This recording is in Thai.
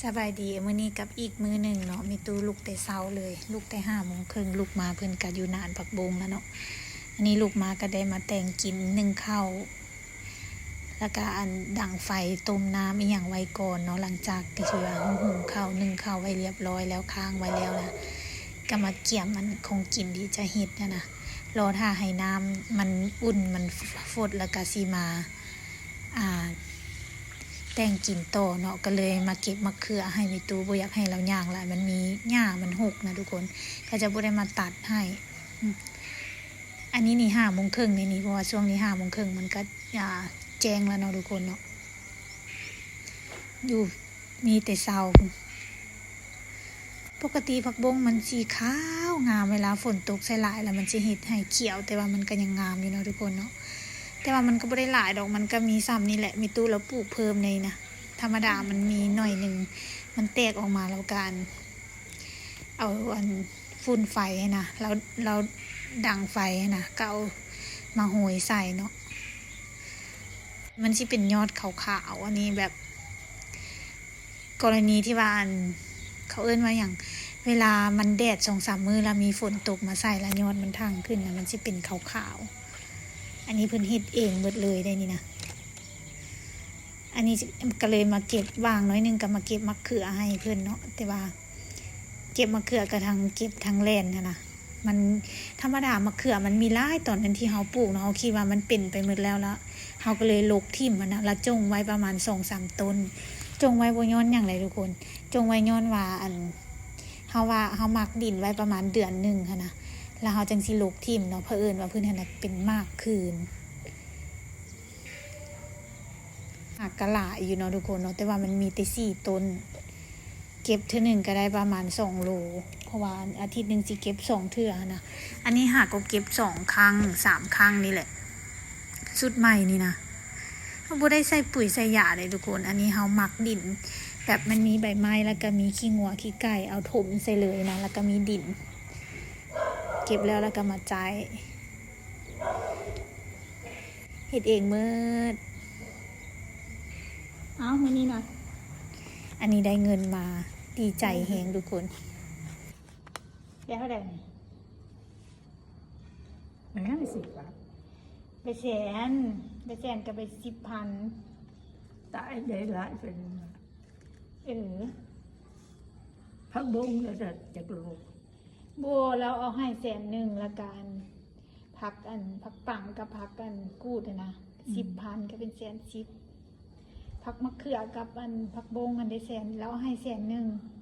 สบายดีมื้อนี้กับอีกมื้อหนึ่งเนาะมีตู้ลูกแต่เช้าเลยลูกแต่5 โมงครึ่งลูกมาเพิ่นก็อยู่นานผักบงแล้วเนาะอันนี้ลูกมาก็ได้มาแต่งกินนึ่งข้าวแล้วก็อันดังไฟต้มน้ำอีหยังไว้ก่อนเนาะหลังจากที่ว่าหุงข้าวนึ่งข้าวไว้เรียบร้อยแล้วค้างไว้แล้วนะก็มาเกี่ยมมันคงกินที่จะเฮ็ดนะรอถ้าให้น้ำมันอุ่นมันฟดแล้วก็สิมาแต่งกินต่อเนาะก็เลยมาเก็บมะเขือให้มีตู้บ่อยากให้เราย่างหลายมันมีหญ้ามันหกนะทุกคนก็จะบ่ได้มาตัดให้อันนี้นี่5 โมงครึ่งนี่เพราะว่าช่วงนี้5 โมงครึ่งมันก็แจ้งแล้วเนาะทุกคนเนาะอยู่มีแต่เช้าปกติผักบงมันสีขาวงามเวลาฝนตกใส่หลายแล้วมันสิเฮ็ดให้เขียวแต่ว่ามันก็ยังงามอยู่เนาะทุกคนเนาะแต่ว่ามันก็บ่ได้หลายดอกมันก็มีซ้ำนี่แหละมีตู้แล้วปลูกเพิ่มในนะธรรมดามันมีหน่อยนึงมันแตกออกมาแล้วกันเอาอันฝุ่นไฟให้นะแล้วดังไฟให้นะก็เอามาโหยใส่เนาะมันสิเป็นยอดขาวๆอันนี้แบบกรณีที่ว่าเขาเอิ้นว่าอย่างเวลามันแดด2-3 มื้อแล้วมีฝนตกมาใส่แล้วยอดมันทั้งขึ้นนะมันสิเป็นขาวๆอันนี้เพิ่นเฮ็ดเองหมดเลยได้นี่นะอันนี้ก็เลยมาเก็บวางน้อยนึงก็มาเก็บมะเขือให้เพิ่นเนาะแต่ว่าเก็บมะเขือก็ทางเก็บทางแล่นนะมันธรรมดามะเขือมันมีหลายตอนนั้นที่เฮาปลูกเนาะเฮาคิดว่ามันเป็นไปหมดแล้วเฮาก็เลยลกทิ่มมันนะแล้วจงไว้ประมาณ 2-3 ต้นจงไว้บ่ย้อนหยังเลยทุกคนจงไว้ย้อนว่าเฮามักดินไว้ประมาณเดือนนึงค่ะนะแล้วเฮาจังสิลกทิ่มเนาะเผอิญว่าเพิ่นน่ะเป็นมากคืนหักกะหลายอยู่เนาะทุกคนเนาะแต่ว่ามันมีแต่4 ต้นเก็บเทื่อนึงก็ได้ประมาณ2 โลเพราะว่าอาทิตย์นึงสิเก็บ2 เทื่อนะอันนี้หากก็เก็บ2 ครั้ง3 ครั้งนี่แหละสุดใหม่นี่นะเฮาบ่ได้ใส่ปุ๋ยใส่หญ้าเลยทุกคนอันนี้เฮามักดินแบบมันมีใบไม้แล้วก็มีขี้งัวขี้ไก่เอาถมใส่เลยนะแล้วก็มีดินเก็บแล้วก็มาจ่ายเฮ็ดเองหมดมื้อนี้นะอันนี้ได้เงินมาดีใจแฮงทุกคนได้เท่าไหร่ไม่ให้10 บาทไปแสนก็ไป10,000ตายได้หลายเป็นพักบงแล้วจะโลกบัวเราเอาให้100,000ละกันพักปังกับพักกูดนะ10,000ก็เป็น110,000พักมะเขือกับพักบงได้100,000แล้วให้100,000